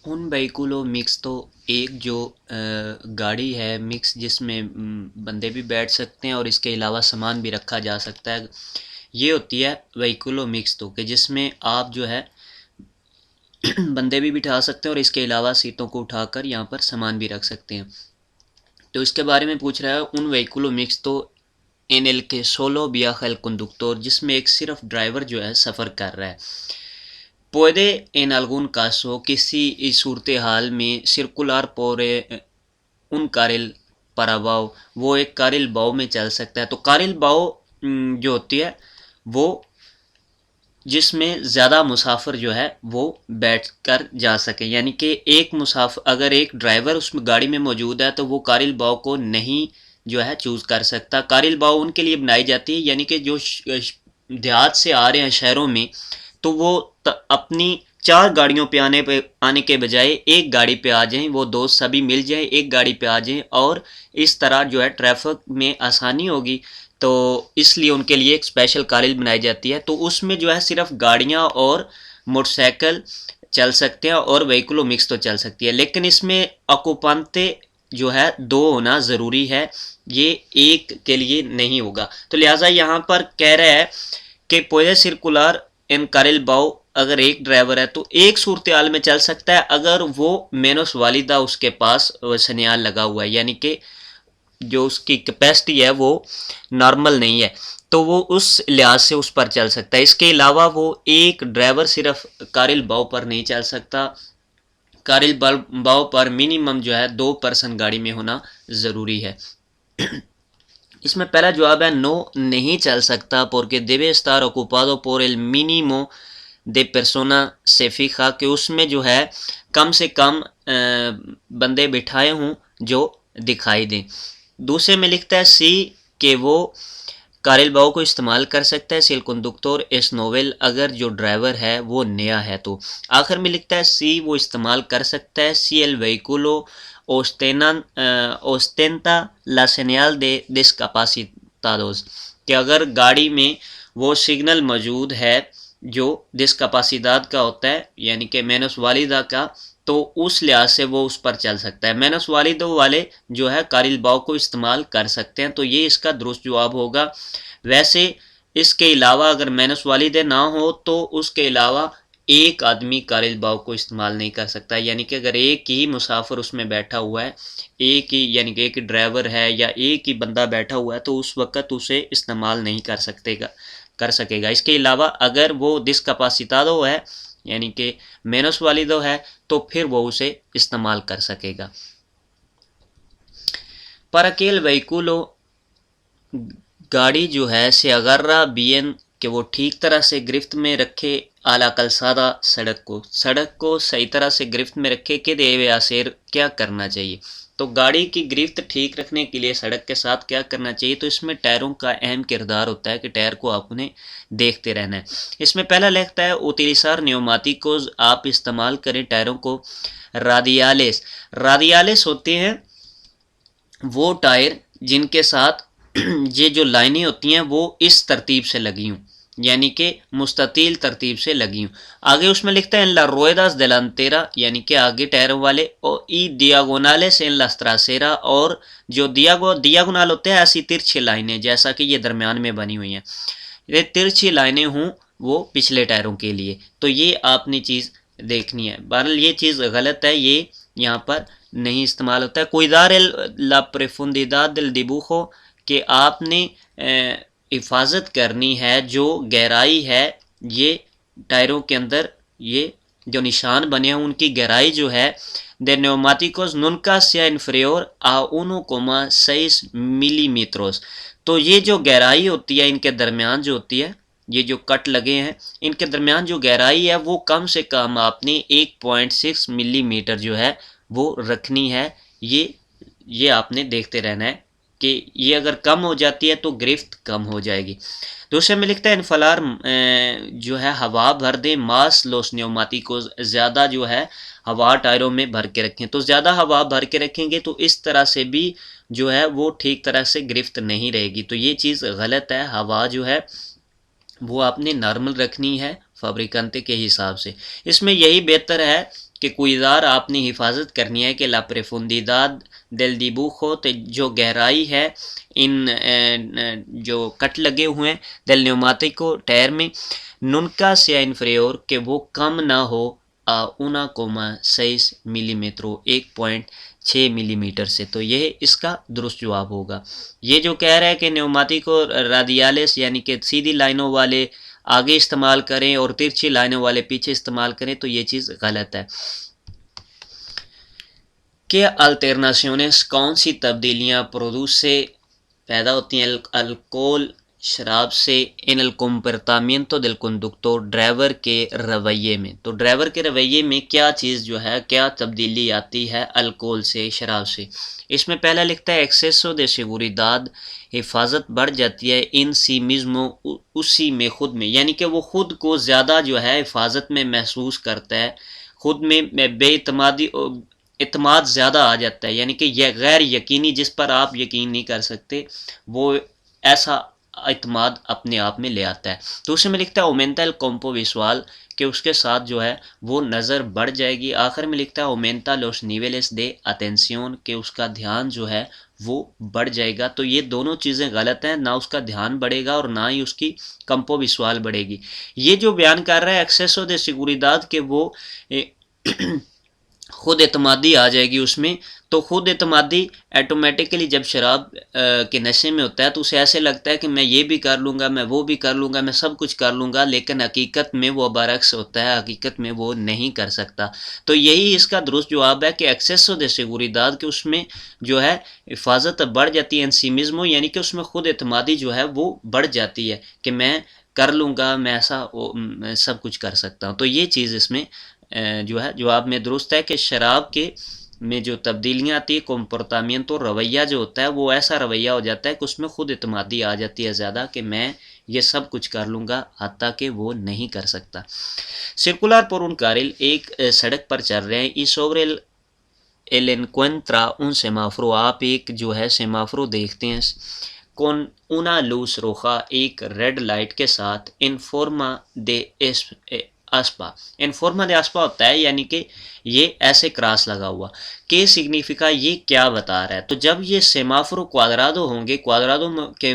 ان وہیکولو mix تو ایک جو گاڑی ہے مکس جس میں بندے بھی بیٹھ سکتے ہیں اور اس کے علاوہ سامان بھی رکھا جا سکتا ہے، یہ ہوتی ہے وہیکولو مکس، تو کہ جس میں آپ جو ہے بندے بھی بٹھا سکتے ہیں اور اس کے علاوہ سیٹوں کو اٹھا کر یہاں پر سامان بھی رکھ سکتے ہیں۔ تو اس کے بارے میں پوچھ رہا ہے ان وہیکولو مکس تو ان el que solo viaja el conductor، جس میں ایک صرف ڈرائیور جو ہے سفر کر رہا ہے۔ puede en algún caso کسی صورتحال میں circular por un carril para bao، وہ ایک کارل باؤ میں چل سکتا ہے۔ تو کارل باؤ جو ہوتی ہے وہ جس میں زیادہ مسافر جو ہے وہ بیٹھ کر جا سکے، یعنی کہ ایک مسافر اگر ایک ڈرائیور اس میں گاڑی میں موجود ہے تو وہ کارل باؤ کو نہیں جو ہے چوز کر سکتا۔ کارل باؤ ان کے لیے بنائی جاتی ہے، یعنی کہ جو دیہات سے آ رہے ہیں شہروں میں، تو وہ اپنی 4 گاڑیوں پہ آنے کے بجائے ایک گاڑی پہ آ جائیں، وہ دوست سبھی مل جائیں ایک گاڑی پہ آ جائیں، اور اس طرح جو ہے ٹریفک میں آسانی ہوگی۔ تو اس لیے ان کے لیے ایک اسپیشل کارل بنائی جاتی ہے، تو اس میں جو ہے صرف گاڑیاں اور موٹر سائیکل چل سکتے ہیں اور وہیکولو مکس تو چل سکتی ہے، لیکن اس میں اکوپانتے جو ہے 2 ہونا ضروری ہے، یہ ایک کے لیے نہیں ہوگا۔ تو لہٰذا یہاں پر کہہ رہا ہے کہ پوئے سرکولار ان کارل باؤ، اگر ایک ڈرائیور ہے تو ایک صورتحال میں چل سکتا ہے اگر وہ مینوس والدہ اس کے پاس سنیال لگا ہوا ہے، یعنی کہ جو اس کی کیپیسٹی ہے وہ نارمل نہیں ہے، تو وہ اس لحاظ سے اس پر چل سکتا ہے۔ اس کے علاوہ وہ ایک ڈرائیور صرف کارل باؤ پر نہیں چل سکتا، کارل باؤ پر منیمم جو ہے 2 پرسن گاڑی میں ہونا ضروری ہے۔ اس میں پہلا جواب ہے نو، نہیں چل سکتا porque debe estar ocupado por el mínimo de persona se fija، کہ اس میں جو ہے کم سے کم بندے بٹھائے ہوں جو دکھائی دیں۔ دوسرے میں لکھتا ہے سی کہ وہ کارل باؤ کو استعمال کر سکتا ہے سی el conductor es novel، اگر جو ڈرائیور ہے وہ نیا ہے تو۔ آخر میں لکھتا ہے سی وہ استعمال کر سکتا ہے سی el vehículo ostenta la señal de discapacitados، کہ اگر گاڑی میں وہ سگنل موجود ہے جو ڈسکپاسیداد کا ہوتا ہے، یعنی کہ مینوس والدہ کا، تو اس لحاظ سے وہ اس پر چل سکتا ہے۔ مینوس والدہ والے جو ہے کارل باؤ کو استعمال کر سکتے ہیں، تو یہ اس کا درست جواب ہوگا۔ ویسے اس کے علاوہ اگر مینوس والدہ نہ ہو تو اس کے علاوہ ایک آدمی کارل باؤ کو استعمال نہیں کر سکتا، یعنی کہ اگر ایک ہی مسافر اس میں بیٹھا ہوا ہے، ایک ہی یعنی کہ ایک ڈرائیور ہے یا ایک ہی بندہ بیٹھا ہوا ہے، تو اس وقت اسے استعمال نہیں کر سکے گا۔ اس کے علاوہ اگر وہ ڈسکپاسیتادو ہے یعنی کہ مینوس والدو ہے تو پھر وہ اسے استعمال کر سکے گا۔ پر اکیل وہیکولو گاڑی جو ہے سے اگرہ بین، کہ وہ ٹھیک طرح سے گرفت میں رکھے اعلیٰ کلسادہ، سڑک کو صحیح طرح سے گرفت میں رکھے کہ دیوے آسیر، کیا کرنا چاہیے۔ تو گاڑی کی گرفت ٹھیک رکھنے کے لیے سڑک کے ساتھ کیا کرنا چاہیے، تو اس میں ٹائروں کا اہم کردار ہوتا ہے کہ ٹائر کو آپ نے دیکھتے رہنا ہے۔ اس میں پہلا لکھتا ہے اوتیلیزار نیوماتیکوز، آپ استعمال کریں ٹائروں کو رادیالس ہوتے ہیں وہ ٹائر جن کے ساتھ یہ جو لائنیں ہوتی ہیں وہ اس ترتیب سے لگی ہوں، یعنی کہ مستطیل ترتیب سے لگی ہوں۔ آگے اس میں لکھتا ہے en las ruedas delanteras، یعنی کہ آگے ٹائروں والے، y diagonales en las traseras، اور جو diagonal ہوتے ہیں ایسی ترچھی لائنیں جیسا کہ یہ درمیان میں بنی ہوئی ہیں، یہ ترچھی لائنیں ہوں وہ پچھلے ٹائروں کے لیے۔ تو یہ آپ نے چیز دیکھنی ہے، بہرحال یہ چیز غلط ہے، یہ یہاں پر نہیں استعمال ہوتا ہے۔ cuidar la profundidad del dibujo، کہ آپ نے حفاظت کرنی ہے جو گہرائی ہے یہ ٹائروں کے اندر، یہ جو نشان بنے ہیں ان کی گہرائی جو ہے de neumáticos nunca sea inferior a 1,6 ملی میٹرز، تو یہ جو گہرائی ہوتی ہے ان کے درمیان جو ہوتی ہے، یہ جو کٹ لگے ہیں ان کے درمیان جو گہرائی ہے وہ کم سے کم آپ نے 1.6 ملی میٹر جو ہے وہ رکھنی ہے۔ یہ آپ نے دیکھتے رہنا ہے کہ یہ اگر کم ہو جاتی ہے تو گرفت کم ہو جائے گی۔ دوسرے میں لکھتا ہے انفلار جو ہے ہوا بھر دیں ماس لوس نیوماتیکوز، زیادہ جو ہے ہوا ٹائروں میں بھر کے رکھیں، تو زیادہ ہوا بھر کے رکھیں گے تو اس طرح سے بھی جو ہے وہ ٹھیک طرح سے گرفت نہیں رہے گی، تو یہ چیز غلط ہے۔ ہوا جو ہے وہ آپ نے نارمل رکھنی ہے فیبریکانتے کے حساب سے۔ اس میں یہی بہتر ہے کہ cuidar آپ نے حفاظت کرنی ہے کہ la profundidad del dibujo جو گہرائی ہے ان جو کٹ لگے ہوئے ہیں del neumático ٹائر میں nunca sea inferior کہ وہ کم نہ ہو 1,6 ملی میٹروں 1.6 ملی میٹر سے. تو یہ اس کا درست جواب ہوگا. یہ جو کہہ رہا ہے کہ نیوماتیکو رادیالس یعنی کہ سیدھی لائنوں والے آگے استعمال کریں اور ترچھی لائنوں والے پیچھے استعمال کریں تو یہ چیز غلط ہے. کہ الٹرنیشنز کون سی تبدیلیاں پروڈوس سے پیدا ہوتی ہیں الکول شراب سے ان الکمپرتامینتو دل کنڈکٹور ڈرائیور کے رویے میں. تو ڈرائیور کے رویے میں کیا چیز جو ہے کیا تبدیلی آتی ہے الکول سے شراب سے. اس میں پہلا لکھتا ہے ایکسیسو دے سیگوریداد حفاظت بڑھ جاتی ہے ان سی مزمو اسی میں خود میں یعنی کہ وہ خود کو زیادہ جو ہے حفاظت میں محسوس کرتا ہے خود میں بے اعتماد زیادہ آ جاتا ہے یعنی کہ یہ غیر یقینی جس پر آپ یقین نہیں کر سکتے وہ ایسا اعتماد اپنے آپ میں لے آتا ہے. تو اسے میں لکھتا ہے اومینتا el campo visual کہ اس کے ساتھ جو ہے وہ نظر بڑھ جائے گی. آخر میں لکھتا ہے اومینتا los niveles de atención کہ اس کا دھیان جو ہے وہ بڑھ جائے گا. تو یہ دونوں چیزیں غلط ہیں, نہ اس کا دھیان بڑھے گا اور نہ ہی اس کی کمپو وسوال بڑھے گی. یہ جو بیان کر رہا ہے ایکسیسو دے سیگوریداد کہ وہ خود اعتمادی آ جائے گی اس میں. تو خود اعتمادی ایٹومیٹکلی جب شراب کے نشے میں ہوتا ہے تو اسے ایسے لگتا ہے کہ میں یہ بھی کر لوں گا میں وہ بھی کر لوں گا میں سب کچھ کر لوں گا, لیکن حقیقت میں وہ برعکس ہوتا ہے, حقیقت میں وہ نہیں کر سکتا. تو یہی اس کا درست جواب ہے کہ ایکسیسو دے سیگوریداد کہ اس میں جو ہے حفاظت بڑھ جاتی ہے انسیمزمو یعنی کہ اس میں خود اعتمادی جو ہے وہ بڑھ جاتی ہے کہ میں کر لوں گا میں ایسا سب کچھ کر سکتا ہوں. تو یہ چیز اس میں جو ہے جواب میں درست ہے کہ شراب کے میں جو تبدیلیاں آتی ہے کمپورتامینتو رویہ جو ہوتا ہے وہ ایسا رویہ ہو جاتا ہے کہ اس میں خود اعتمادی آ جاتی ہے زیادہ کہ میں یہ سب کچھ کر لوں گا حتیٰ کہ وہ نہیں کر سکتا. سرکولار پر ان کارل ایک سڑک پر چل رہے ہیں ای super el encuentra un semáforo آپ ایک جو ہے سیمافرو دیکھتے ہیں con una luz roja ایک ریڈ لائٹ کے ساتھ en forma de اسپا انفورما دے اسپا ہوتا ہے یعنی کہ یہ ایسے کراس لگا ہوا کہ سگنیفیکا یہ کیا بتا رہا ہے. تو جب یہ سیمافرو کوادرادو ہوں گے کوادرادو کے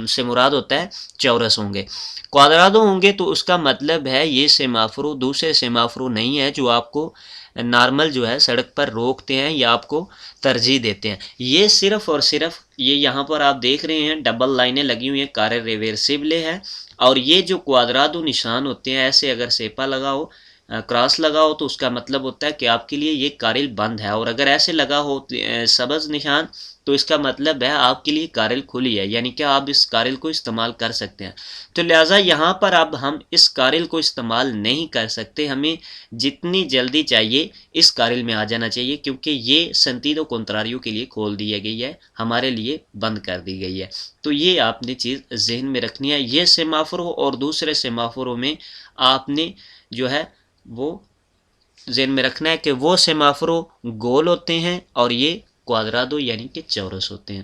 سے مراد ہوتا ہے چورس ہوں گے کوادرادو ہوں گے تو اس کا مطلب ہے یہ سیمافرو دوسرے سیمافرو نہیں ہے جو آپ کو نارمل جو ہے سڑک پر روکتے ہیں یا آپ کو ترجیح دیتے ہیں. یہ صرف اور صرف یہ یہاں پر آپ دیکھ رہے ہیں ڈبل لائنیں لگی ہوئی ہیں کارے ریورسیبلے ہے اور یہ جو کوادرادو نشان ہوتے ہیں ایسے اگر سیپا لگا ہو کراس لگا ہو تو اس کا مطلب ہوتا ہے کہ آپ کے لیے یہ کارل بند ہے اور اگر ایسے لگا ہو سبز نشان تو اس کا مطلب ہے آپ کے لیے کارل کھلی ہے یعنی کہ آپ اس کارل کو استعمال کر سکتے ہیں. تو لہٰذا یہاں پر اب ہم اس کارل کو استعمال نہیں کر سکتے, ہمیں جتنی جلدی چاہیے اس کارل میں آ جانا چاہیے کیونکہ یہ سنتیدو کنتراریو کے لیے کھول دی گئی ہے ہمارے لیے بند کر دی گئی ہے. تو یہ آپ نے چیز ذہن میں رکھنی ہے. یہ سیمافرو اور دوسرے سیمافرو میں آپ نے جو ہے وہ ذہن میں رکھنا ہے کہ وہ سیمافرو گول ہوتے ہیں اور یہ کوادرادو یعنی کہ چورس ہوتے ہیں.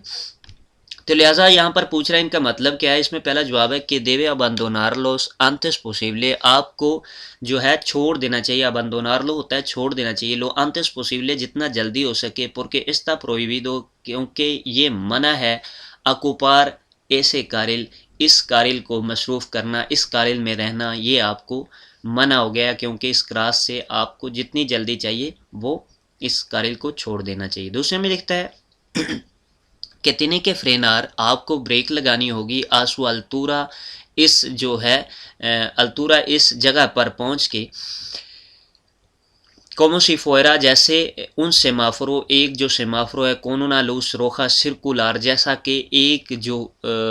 تو لہٰذا یہاں پر پوچھ رہا ہے ان کا مطلب کیا ہے. اس میں پہلا جواب ہے کہ دیوے اباندونارلوس انتس پوسیبلے آپ کو جو ہے چھوڑ دینا چاہیے. اباندونارلو ہوتا ہے چھوڑ دینا چاہیے. لو انتس پوسیبلے جتنا جلدی ہو سکے پورکے استا پروہیبیدو کیونکہ یہ منع ہے اکوپار ایسے کارل اس کارل کو مصروف کرنا اس کارل میں رہنا یہ آپ کو منع ہو گیا کیونکہ اس کراس سے آپ کو جتنی جلدی چاہیے وہ اس کارل کو چھوڑ دینا چاہیے. دوسرے میں لکھتا ہے کہ تینے کے فرینار آپ کو بریک لگانی ہوگی آسو التورا اس جو ہے التورا اس جگہ پر پہنچ کے کومو سی فوئرا جیسے ان سیمافرو ایک جو سیمافرو ہے کونونا لوس روخا سرکولار جیسا کہ ایک جو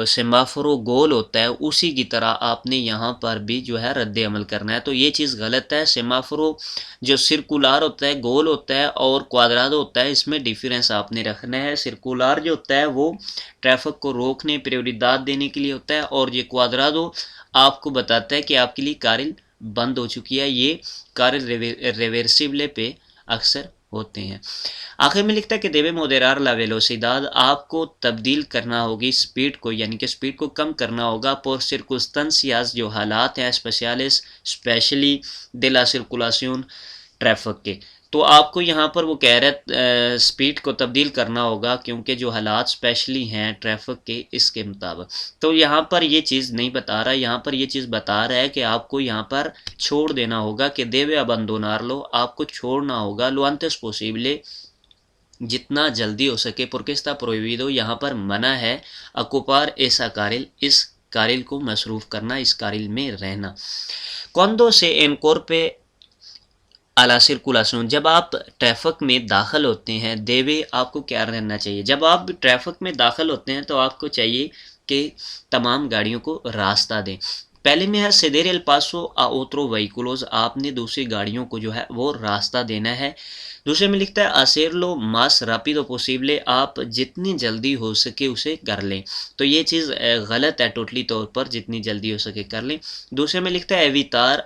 سیمافرو گول ہوتا ہے اسی کی طرح آپ نے یہاں پر بھی جو ہے رد عمل کرنا ہے. تو یہ چیز غلط ہے. سیمافرو جو سرکولار ہوتا ہے گول ہوتا ہے اور کوادرادو ہوتا ہے اس میں ڈیفرنس آپ نے رکھنا ہے. سرکولار جو ہوتا ہے وہ ٹریفک کو روکنے پریوریداد دینے کے لیے ہوتا ہے اور یہ کوادرادو آپ کو بتاتا ہے کہ آپ کے لیے کارل بند ہو چکی ہے. یہ کارل ریورسیبلے پہ اکثر ہوتے ہیں. آخر میں لکھتا ہے کہ دیوے مودرار لا ویلوسیداد آپ کو تبدیل کرنا ہوگی سپیڈ کو یعنی کہ سپیڈ کو کم کرنا ہوگا پر سرکمسٹنسیاز جو حالات ہیں اسپیشلی دے لا سرکولیشن ٹریفک کے، تو آپ کو یہاں پر وہ کہہ رہا ہے سپیڈ کو تبدیل کرنا ہوگا کیونکہ جو حالات اسپیشلی ہیں ٹریفک کے اس کے مطابق. تو یہاں پر یہ چیز نہیں بتا رہا، یہاں پر یہ چیز بتا رہا ہے کہ آپ کو یہاں پر چھوڑ دینا ہوگا کہ دیوے ابندونار آپ کو چھوڑنا ہوگا لو انتس پوسیبلے، جتنا جلدی ہو سکے. پرکستہ پرویدو یہاں پر منع ہے، اکوپار ایسا کارل، اس کارل کو مصروف کرنا، اس کارل میں رہنا. کوندو سے انکور پہ اعلیٰ سرکولیشن، جب آپ ٹریفک میں داخل ہوتے ہیں دیوے آپ کو کیا رہنا چاہیے، جب آپ ٹریفک میں داخل ہوتے ہیں تو آپ کو چاہیے کہ تمام گاڑیوں کو راستہ دیں. پہلے میں ہے سیدیر ایل پاسو اوترو وہیکولوز، آپ نے دوسری گاڑیوں کو جو ہے وہ راستہ دینا ہے. دوسرے میں لکھتا ہے اسیرلو ماس راپیدو پوسیبلے، آپ جتنی جلدی ہو سکے اسے کر لیں. تو یہ چیز غلط ہے ٹوٹلی طور پر، جتنی جلدی ہو سکے کر لیں. دوسرے میں لکھتا ہے ایویتار،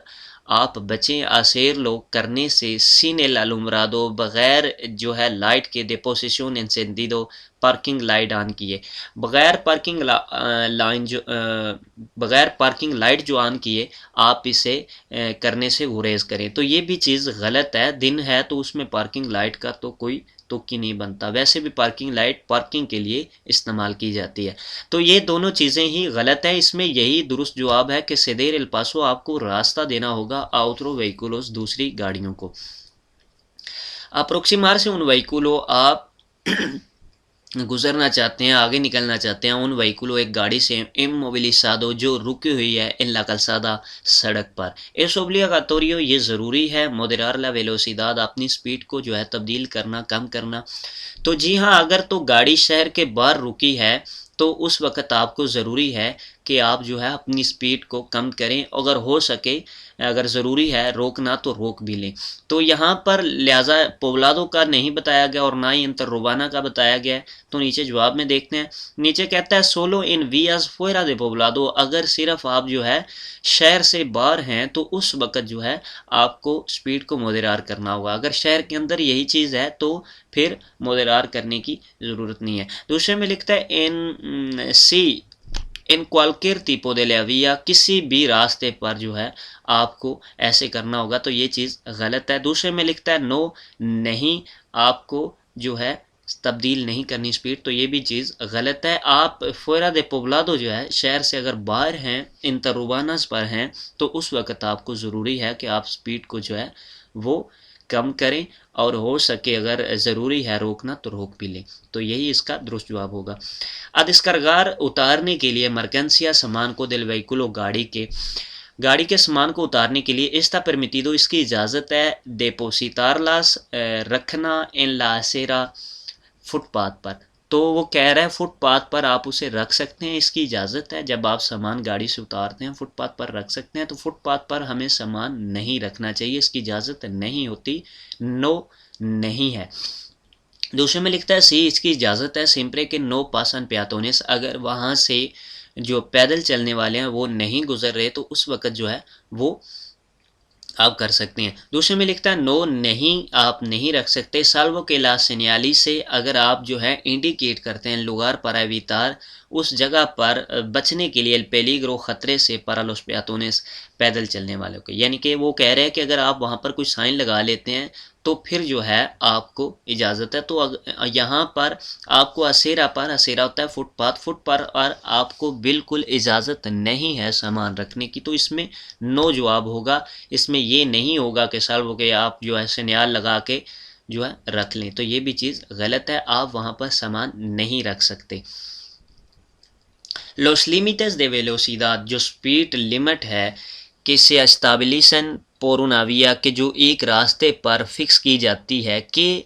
آپ بچیں اسیر لو کرنے سے، سینے لالومرادو، بغیر جو ہے لائٹ کے، ڈیپوسیشن انسینڈیدو، پارکنگ لائٹ آن کیے، بغیر پارکنگ لائن جو بغیر پارکنگ لائٹ جو آن کیے آپ اسے کرنے سے گریز کریں. تو یہ بھی چیز غلط ہے، دن ہے تو اس میں پارکنگ لائٹ کا تو کوئی تک ہی نہیں بنتا، ویسے بھی پارکنگ لائٹ پارکنگ کے لیے استعمال کی جاتی ہے. تو یہ دونوں چیزیں ہی غلط ہیں، اس میں یہی درست جواب ہے کہ سیدیر ایل پاسو آپ کو راستہ دینا ہوگا آؤترو وہیکولوز دوسری گاڑیوں کو. اپروکسیمار سے ان وہیکولو آپ گزرنا چاہتے ہیں، آگے نکلنا چاہتے ہیں، ان وہیکولو ایک گاڑی سے اموبیلیزادو جو رکی ہوئی ہے ان لا کلسادا سڑک پر. اس اوبلیگاتوریو، یہ ضروری ہے، مودرار لا ویلوسیداد، اپنی سپیڈ کو جو ہے تبدیل کرنا، کم کرنا. تو جی ہاں، اگر تو گاڑی شہر کے باہر رکی ہے تو اس وقت آپ کو ضروری ہے کہ آپ جو ہے اپنی سپیڈ کو کم کریں، اگر ہو سکے، اگر ضروری ہے روکنا تو روک بھی لیں. تو یہاں پر لہٰذا پوبلادو کا نہیں بتایا گیا اور نہ ہی انترروبانا کا بتایا گیا ہے. تو نیچے جواب میں دیکھتے ہیں، نیچے کہتا ہے سولو ان ویاز فوئرا دے پوبلادو، اگر صرف آپ جو ہے شہر سے باہر ہیں تو اس وقت جو ہے آپ کو سپیڈ کو مودرار کرنا ہوگا. اگر شہر کے اندر یہی چیز ہے تو پھر مودرار کرنے کی ضرورت نہیں ہے. دوسرے میں لکھتا ہے ان کوالکیر تیپو دے لیویا، کسی بھی راستے پر جو ہے آپ کو ایسے کرنا ہوگا. تو یہ چیز غلط ہے. دوسرے میں لکھتا ہے نو، نہیں، آپ کو جو ہے تبدیل نہیں کرنی سپیڈ. تو یہ بھی چیز غلط ہے. آپ فوئرا دے پوبلادو جو ہے شہر سے اگر باہر ہیں، انترروباناز پر ہیں، تو اس وقت آپ کو ضروری ہے کہ آپ سپیڈ کو جو ہے وہ کم کریں، اور ہو سکے اگر ضروری ہے روکنا تو روک بھی لیں. تو یہی اس کا درست جواب ہوگا. ادسکرگار، اتارنے کے لیے، مرکنسیا سامان کو دل وہیکولو، گاڑی کے سامان کو اتارنے کے لیے، استا پرمیتیدو، اس کی اجازت ہے، ڈیپوسیتار لاس، رکھنا، ان لا اسیرا، فٹ پاتھ پر. تو وہ کہہ رہا ہے فٹ پاتھ پر آپ اسے رکھ سکتے ہیں، اس کی اجازت ہے. جب آپ سامان گاڑی سے اتارتے ہیں فٹ پاتھ پر رکھ سکتے ہیں. تو فٹ پاتھ پر ہمیں سامان نہیں رکھنا چاہیے، اس کی اجازت نہیں ہوتی، نو نہیں ہے. دوسرے میں لکھتا ہے سی، اس کی اجازت ہے، سیمپرے کے نو پاسن پیاتونس، اگر وہاں سے جو پیدل چلنے والے ہیں وہ نہیں گزر رہے تو اس وقت جو ہے وہ آپ کر سکتے ہیں. دوسرے میں لکھتا ہے نو، نہیں، آپ نہیں رکھ سکتے. سالوو کے لا سینیالی سے، اگر آپ جو ہے انڈیکیٹ کرتے ہیں لوگار پر ایویتار، اس جگہ پر بچنے کے لیے، پیلیگرو، خطرے سے، پارا لوس پیاتونس، پیدل چلنے والوں کے، یعنی کہ وہ کہہ رہے ہیں کہ اگر آپ وہاں پر کوئی سائن لگا لیتے ہیں تو پھر جو ہے آپ کو اجازت ہے. تو یہاں پر آپ کو اسیرا ہوتا ہے فٹ پاتھ پر، اور آپ کو بالکل اجازت نہیں ہے سامان رکھنے کی. تو اس میں نو جواب ہوگا. اس میں یہ نہیں ہوگا کہ سالوو کے آپ جو ہے سینیال لگا کے جو ہے رکھ لیں. تو یہ بھی چیز غلط ہے، آپ وہاں پر سامان نہیں رکھ سکتے. Los límites de velocidad، جو سپیڈ لمٹ ہے کہ se establecen por una vía، کہ جو ایک راستے پر فکس کی جاتی ہے، کہ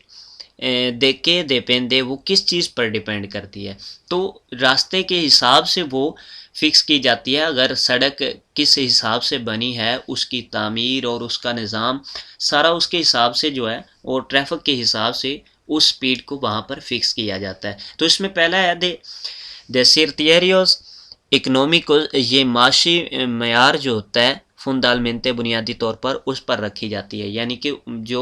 دے کے ڈیپینڈے، وہ کس چیز پر ڈیپینڈ کرتی ہے. تو راستے کے حساب سے وہ فکس کی جاتی ہے. اگر سڑک کس حساب سے بنی ہے، اس کی تعمیر اور اس کا نظام سارا اس کے حساب سے جو ہے، اور ٹریفک کے حساب سے اس سپیڈ کو وہاں پر فکس کیا جاتا ہے. تو اس میں پہلا ہے دیسیرتیریوز اکنومیکو، یہ معاشی معیار جو ہوتا ہے فنڈامنٹے، بنیادی طور پر اس پر رکھی جاتی ہے، یعنی کہ جو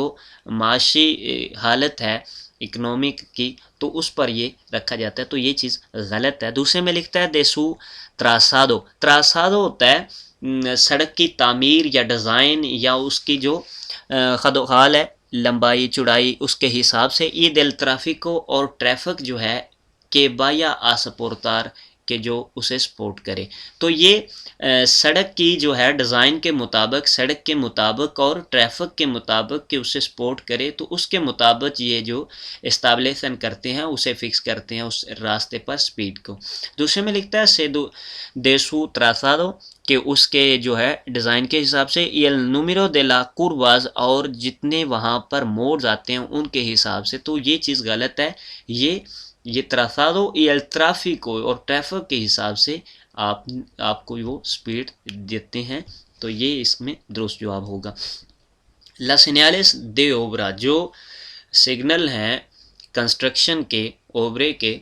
معاشی حالت ہے اکنامک کی، تو اس پر یہ رکھا جاتا ہے. تو یہ چیز غلط ہے. دوسرے میں لکھتا ہے دیسو تراسادو ہوتا ہے سڑک کی تعمیر یا ڈیزائن یا اس کی جو خد و خال ہے، لمبائی چوڑائی اس کے حساب سے ای دل ٹریفکو اور ٹریفک جو ہے کہ بایا آ سپورتار کہ جو اسے سپورٹ کرے. تو یہ سڑک کی جو ہے ڈیزائن کے مطابق، سڑک کے مطابق اور ٹریفک کے مطابق کہ اسے سپورٹ کرے، تو اس کے مطابق یہ جو اسٹیبلیشن کرتے ہیں اسے فکس کرتے ہیں اس راستے پر سپیڈ کو. دوسرے میں لکھتا ہے سیدو دیسو تراسادو کہ اس کے جو ہے ڈیزائن کے حساب سے ایل نومیرو دے لا کورواز اور جتنے وہاں پر موڈز آتے ہیں ان کے حساب سے. تو یہ چیز غلط ہے. یہ تراسادو ایل ٹرافیکو اور ٹریفک کے حساب سے آپ کو وہ سپیڈ دیتے ہیں. تو یہ اس میں درست جواب ہوگا. لا سینیالس دے اوبرا جو سگنل ہیں کنسٹرکشن کے، اوبرے کے،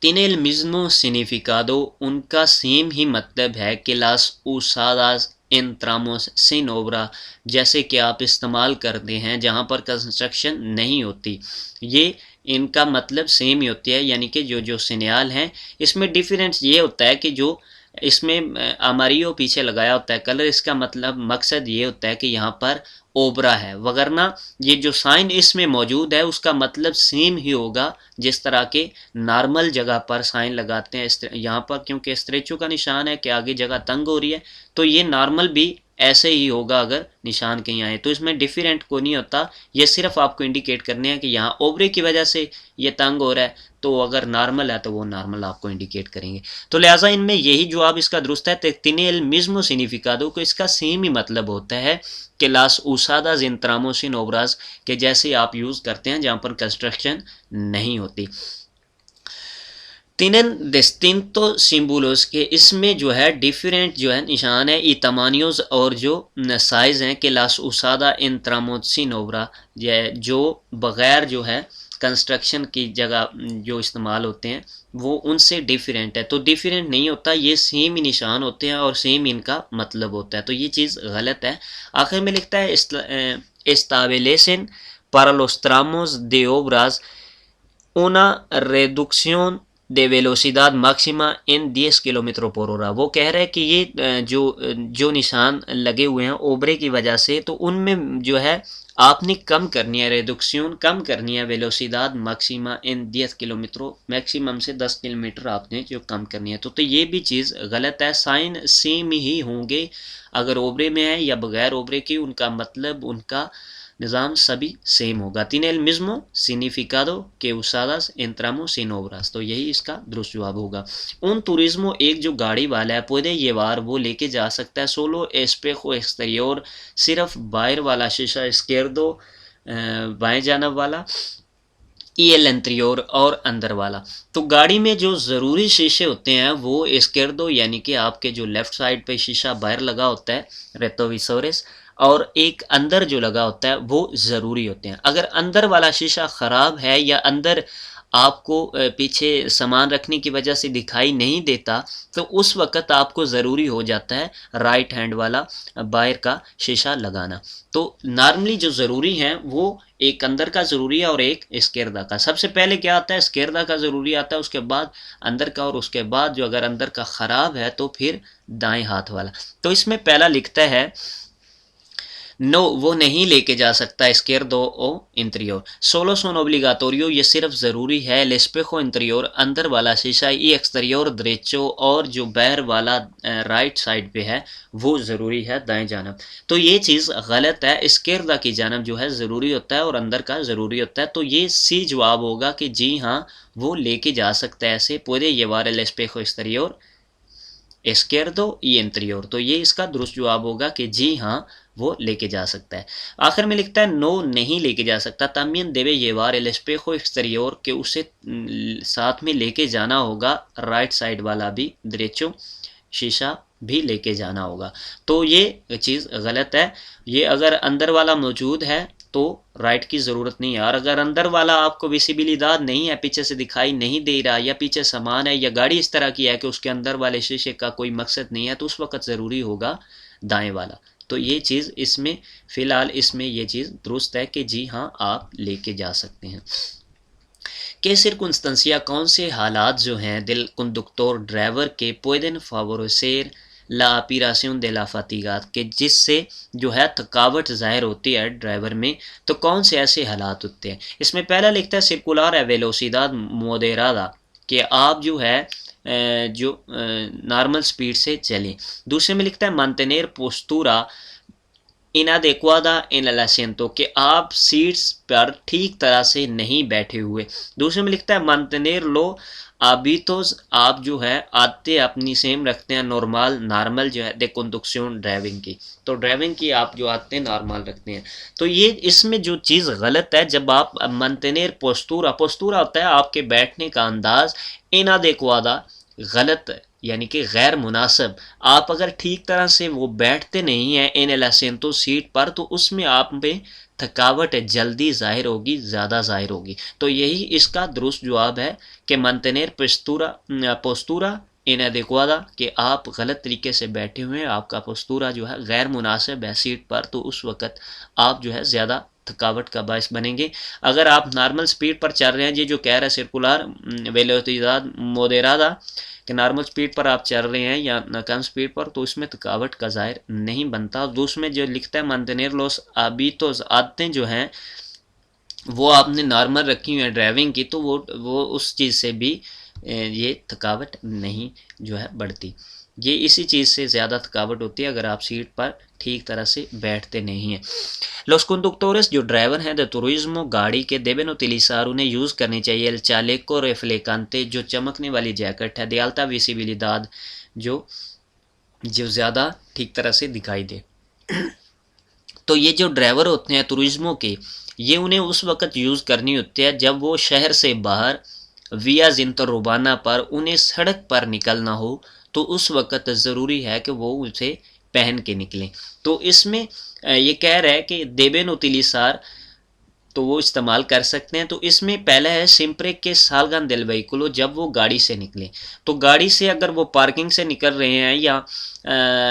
tiene el mismo significado ان کا سیم ہی مطلب ہے کہ las usadas en tramos sin obra جیسے کہ آپ استعمال کرتے ہیں جہاں پر کنسٹرکشن نہیں ہوتی. یہ ان کا مطلب سیم ہی ہوتی ہے، یعنی کہ جو سینیال ہیں اس میں ڈیفرنس یہ ہوتا ہے کہ جو اس میں اماریو پیچھے لگایا ہوتا ہے کلر، اس کا مطلب مقصد یہ ہوتا ہے کہ یہاں پر اوبرا ہے، وگرنہ یہ جو سائن اس میں موجود ہے اس کا مطلب سیم ہی ہوگا جس طرح کے نارمل جگہ پر سائن لگاتے ہیں. یہاں پر کیونکہ اسٹریچو کا نشان ہے کہ آگے جگہ تنگ ہو رہی ہے، تو یہ نارمل بھی ایسے ہی ہوگا اگر نشان کہیں آئے. تو اس میں ڈیفرنٹ کو نہیں ہوتا، یہ صرف آپ کو انڈیکیٹ کرنے ہیں کہ یہاں اوبرے کی وجہ سے یہ تنگ ہو رہا ہے، تو اگر نارمل ہے تو وہ نارمل آپ کو انڈیکیٹ کریں گے. تو لہٰذا ان میں یہی جواب اس کا درست ہے. tiene el mismo significado کو اس کا سیم ہی مطلب ہوتا ہے کہ لاس usadas en tramos sin obras کہ جیسے آپ یوز کرتے ہیں جہاں پر کنسٹرکشن نہیں ہوتی. tienen distintos símbolos کہ اس میں جو ہے ڈیفرنٹ جو ہے نشان ہے ای تمانیوز اور جو سائز ہیں کہ لاس usadas en tramos sin obra جو بغیر جو ہے کنسٹرکشن کی جگہ جو استعمال ہوتے ہیں وہ ان سے ڈیفرنٹ ہے. تو ڈیفرنٹ نہیں ہوتا، یہ سیم ہی نشان ہوتے ہیں اور سیم ان کا مطلب ہوتا ہے. تو یہ چیز غلط ہے. آخر میں لکھتا ہے establecen para los tramos de obras una reducción de velocidad máxima en 10 kilometre پر ہورا. وہ کہہ رہے ہیں کہ یہ جو نشان لگے ہوئے ہیں اوبرے کی وجہ سے، تو ان میں جو ہے آپ نے کم کرنی ہے، ریڈکشن کم کرنی ہے، ویلوسیداد میکسیما ان 10 کلومیٹر، میکسیمم سے 10 کلومیٹر آپ نے جو کم کرنی ہے. تو یہ بھی چیز غلط ہے. سائن سیم ہی ہوں گے اگر اوبرے میں ہے یا بغیر اوبرے کی، ان کا مطلب ان کا نظام سبھی سیم ہوگا. tiene el mismo significado que usadas en tramos sin obras. تو یہی اس کا درست جواب ہوگا. un turismo ایک جو گاڑی والا ہے puede llevar وہ لے کے جا سکتا ہے solo espejo exterior صرف باہر والا شیشہ اسکیردو بائیں جانب والا ای ایل انٹریور اور اندر والا. تو گاڑی میں جو ضروری شیشے ہوتے ہیں وہ اسکیردو یعنی کہ آپ کے جو لیفٹ سائڈ پہ شیشہ باہر لگا ہوتا ہے ریٹروویسورس، اور ایک اندر جو لگا ہوتا ہے وہ ضروری ہوتے ہیں. اگر اندر والا شیشہ خراب ہے یا اندر آپ کو پیچھے سامان رکھنے کی وجہ سے دکھائی نہیں دیتا، تو اس وقت آپ کو ضروری ہو جاتا ہے رائٹ ہینڈ والا باہر کا شیشہ لگانا. تو نارملی جو ضروری ہیں وہ ایک اندر کا ضروری ہے اور ایک اسکیردہ کا. سب سے پہلے کیا آتا ہے؟ اسکیردہ کا ضروری آتا ہے، اس کے بعد اندر کا، اور اس کے بعد جو اگر اندر کا خراب ہے تو پھر دائیں ہاتھ والا. تو اس میں پہلا لکھتا ہے نو وہ نہیں لے کے جا سکتا اسکیردو او انٹریور. سولو سون اوبلیگاتوریو یہ صرف ضروری ہے لیسپیخو انٹریور اندر والا شیشہ ای ایکسٹریور دریچو اور جو باہر والا رائٹ سائڈ پہ ہے وہ ضروری ہے دائیں جانب. تو یہ چیز غلط ہے. اسکیردا کی جانب جو ہے ضروری ہوتا ہے اور اندر کا ضروری ہوتا ہے. تو یہ سی جواب ہوگا کہ جی ہاں وہ لے کے جا سکتا ہے ایسے پودے یہ وارے لیسپیخو ایکسٹریور اسکیردو ای انٹریور. تو یہ اس کا درست جواب ہوگا کہ جی ہاں وہ لے کے جا سکتا ہے. آخر میں لکھتا ہے نو نہیں لے کے جا سکتا. تامین دیوے یوار el espejo exterior کہ اسے ساتھ میں لے کے جانا ہوگا رائٹ سائڈ والا بھی دریچو شیشہ بھی لے کے جانا ہوگا. تو یہ چیز غلط ہے. یہ اگر اندر والا موجود ہے تو رائٹ کی ضرورت نہیں ہے، اور اگر اندر والا آپ کو ویسیبلٹی نہیں ہے، پیچھے سے دکھائی نہیں دے رہا یا پیچھے سامان ہے یا گاڑی اس طرح کی ہے کہ اس کے اندر والے شیشے کا کوئی مقصد نہیں ہے، تو اس وقت ضروری ہوگا دائیں والا. تو یہ چیز اس میں فی الحال اس میں یہ چیز درست ہے کہ جی ہاں آپ لے کے جا سکتے ہیں. کہ سرکنسٹنسیا کون سے حالات جو ہیں دل کنڈکٹور ڈرائیور کے pueden favorecer لا اپیراسیون de la fatiga کہ جس سے جو ہے تھکاوٹ ظاہر ہوتی ہے ڈرائیور میں، تو کون سے ایسے حالات ہوتے ہیں؟ اس میں پہلا لکھتا ہے سرکولار ہے ویلوسیداد مودیرادا کہ آپ جو ہے جو نارمل سپیڈ سے چلیں۔ دوسرے میں لکھتا ہے مانتینیر پوستورا انادیکوادا ان el asiento کہ آپ سیٹس پر ٹھیک طرح سے نہیں بیٹھے ہوئے۔ دوسرے میں لکھتا ہے مانتینیر لو آبیتوز آپ جو ہے عادتیں اپنی سیم رکھتے ہیں نارمل جو ہے دے کنڈکشن ڈرائیونگ کی، تو ڈرائیونگ کی آپ جو عادتیں نارمل رکھتے ہیں۔ تو یہ اس میں جو چیز غلط ہے، جب آپ مانتینیر پوستورا ہوتا ہے آپ کے بیٹھنے کا انداز، انادیکوادا غلط ہے یعنی کہ غیر مناسب، آپ اگر ٹھیک طرح سے وہ بیٹھتے نہیں ہیں ان el asiento سیٹ پر، تو اس میں آپ پہ تھکاوٹ جلدی ظاہر ہوگی، زیادہ ظاہر ہوگی۔ تو یہی اس کا درست جواب ہے کہ مانتینیر پوستورا انادیکوادا کہ آپ غلط طریقے سے بیٹھے ہوئے ہیں، آپ کا پوستورا جو ہے غیر مناسب ہے سیٹ پر، تو اس وقت آپ جو ہے زیادہ تھکاوٹ کا باعث بنیں گے۔ اگر آپ نارمل سپیڈ پر چل رہے ہیں، یہ جو کہہ رہا ہے سرکولار ویلوسیداد مودیرادا کہ نارمل سپیڈ پر آپ چل رہے ہیں یا کم سپیڈ پر، تو اس میں تھکاوٹ کا ظاہر نہیں بنتا۔ دوسرے میں جو لکھتا ہے مانتینیر لوس آبیتوز عادتیں جو ہیں وہ آپ نے نارمل رکھی ہوئی ہیں ڈرائیونگ کی، تو وہ اس چیز سے بھی یہ تھکاوٹ نہیں جو ہے بڑھتی۔ یہ اسی چیز سے زیادہ تھکاوٹ ہوتی ہے اگر آپ سیٹ پر ٹھیک طرح سے بیٹھتے نہیں ہیں۔ لوس کنڈکٹورس جو ڈرائیور ہیں دے توریزمو گاڑی کے دیبن utilizar انہیں یوز کرنی چاہیے el chaleco reflectante جو چمکنے والی جیکٹ ہے de alta visibilidad جو زیادہ ٹھیک طرح سے دکھائی دے۔ تو یہ جو ڈرائیور ہوتے ہیں توریزمو کے، یہ انہیں اس وقت یوز کرنی ہوتی ہے جب وہ شہر سے باہر ویا زنتروبانا پر انہیں سڑک پر نکلنا ہو، تو اس وقت ضروری ہے کہ وہ اسے پہن کے نکلیں۔ تو اس میں یہ کہہ رہا ہے کہ دیبن utilizar تو وہ استعمال کر سکتے ہیں۔ تو اس میں پہلا ہے سمپرے کے سالگان دل وہیکولو جب وہ گاڑی سے نکلیں، تو گاڑی سے اگر وہ پارکنگ سے نکل رہے ہیں یا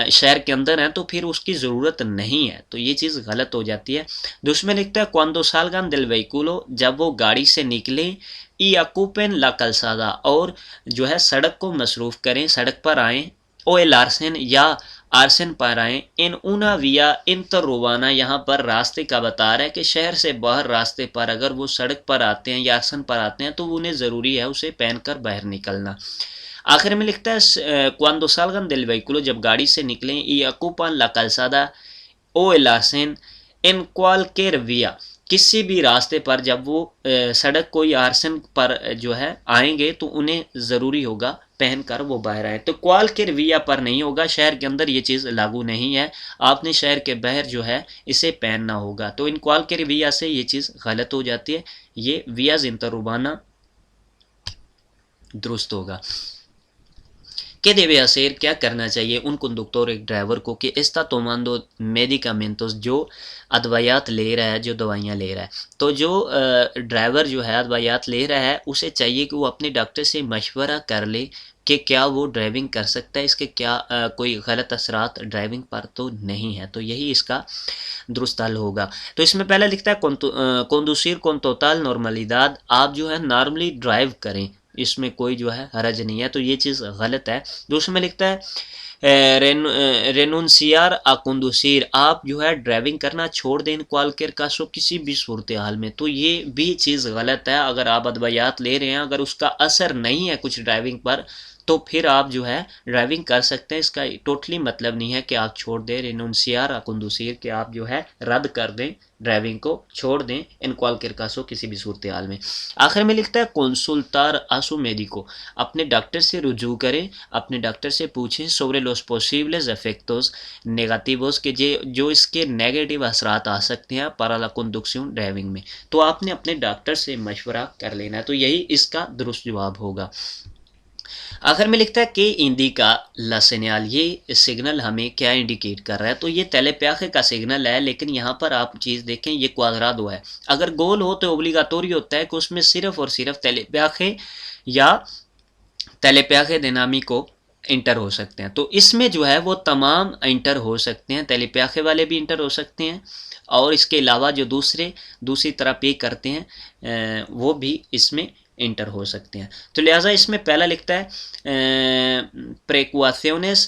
شہر کے اندر ہیں تو پھر اس کی ضرورت نہیں ہے، تو یہ چیز غلط ہو جاتی ہے۔ دوسرے میں لکھتا ہے cuando salgan del vehículo جب وہ گاڑی سے نکلیں y ocupen la calzada اور جو ہے سڑک کو مصروف کریں، سڑک پر آئیں، o el arcen یا آرسن پر آئیں، ان اونا ویا انترووانا یہاں پر راستے کا بتا رہا ہے کہ شہر سے باہر راستے پر اگر وہ سڑک پر آتے ہیں یا آرسن پر آتے ہیں تو انہیں ضروری ہے اسے پہن کر باہر نکلنا۔ آخر میں لکھتا ہے cuando salgan del vehículo جب گاڑی سے نکلیں y ocupan la calzada o el arcen en cualquier vía کسی بھی راستے پر جب وہ سڑک کو یا آرسن پر جو ہے آئیں گے تو انہیں ضروری ہوگا پہن کر وہ باہر آئیں۔ تو کوالکر ویا پر نہیں ہوگا، شہر کے اندر یہ چیز لاگو نہیں ہے، آپ نے شہر کے باہر جو ہے اسے پہننا ہوگا۔ تو ان کوالکر ویا سے یہ چیز غلط ہو جاتی ہے، یہ ویا زنتروبانا درست ہوگا۔ کہ دیوے حسیر کیا کرنا چاہیے ان کنڈکٹور ایک ڈرائیور کو کہ استا توماندو میڈیکامنٹوس جو ادویات لے رہا ہے، جو دوائیاں لے رہا ہے، تو جو ڈرائیور جو ہے ادویات لے رہا ہے اسے چاہیے کہ وہ اپنے ڈاکٹر سے مشورہ کر لے کہ کیا وہ ڈرائیونگ کر سکتا ہے، اس کے کیا کوئی غلط اثرات ڈرائیونگ پر تو نہیں ہے، تو یہی اس کا درست حل ہوگا۔ تو اس میں پہلا لکھتا ہے conducir con total normalidad آپ جو ہے نارملی ڈرائیو کریں، اس میں کوئی جو ہے حرج نہیں ہے، تو یہ چیز غلط ہے۔ دوسرے میں لکھتا ہے رینونسیار آ کنڈوسیر آپ جو ہے ڈرائیونگ کرنا چھوڑ دیں کوالکر کاسو کسی بھی صورتحال میں، تو یہ بھی چیز غلط ہے۔ اگر آپ ادویات لے رہے ہیں، اگر اس کا اثر نہیں ہے کچھ ڈرائیونگ پر، تو پھر آپ جو ہے ڈرائیونگ کر سکتے ہیں، اس کا ٹوٹلی مطلب نہیں ہے کہ آپ چھوڑ دیں رینونسیار آ کنڈوسیر کہ آپ جو ہے رد کر دیں ڈرائیونگ کو، چھوڑ دیں ان کوالکر کاسو کسی بھی صورتحال میں۔ آخر میں لکھتا ہے کنسلتار آسو میڈیکو اپنے ڈاکٹر سے رجوع کریں، اپنے ڈاکٹر سے پوچھیں sobre los posibles efectos negativos کہ جو اس کے نیگیٹو اثرات آ سکتے ہیں para la conducción ڈرائیونگ میں، تو آپ نے اپنے ڈاکٹر سے مشورہ کر لینا ہے، تو یہی اس کا درست جواب ہوگا۔ آخر میں لکھتا ہے کہ انڈیکا لا سینیال یہ سگنل ہمیں کیا انڈیکیٹ کر رہا ہے، تو یہ تیلیپیاخے کا سگنل ہے، لیکن یہاں پر آپ چیز دیکھیں یہ کوادرادو ہے، اگر گول ہو تو اوبلیگاتوری ہوتا ہے کہ اس میں صرف اور صرف تیلیپیاخے یا تیلیپیاخے دینامی کو انٹر ہو سکتے ہیں، تو اس میں جو ہے وہ تمام انٹر ہو سکتے ہیں، تیلیپیاخے والے بھی انٹر ہو سکتے ہیں، اور اس کے علاوہ جو دوسری طرح پے کرتے ہیں وہ بھی اس میں انٹر ہو سکتے ہیں۔ تو لہٰذا اس میں پہلا لکھتا ہے پریکواسیونس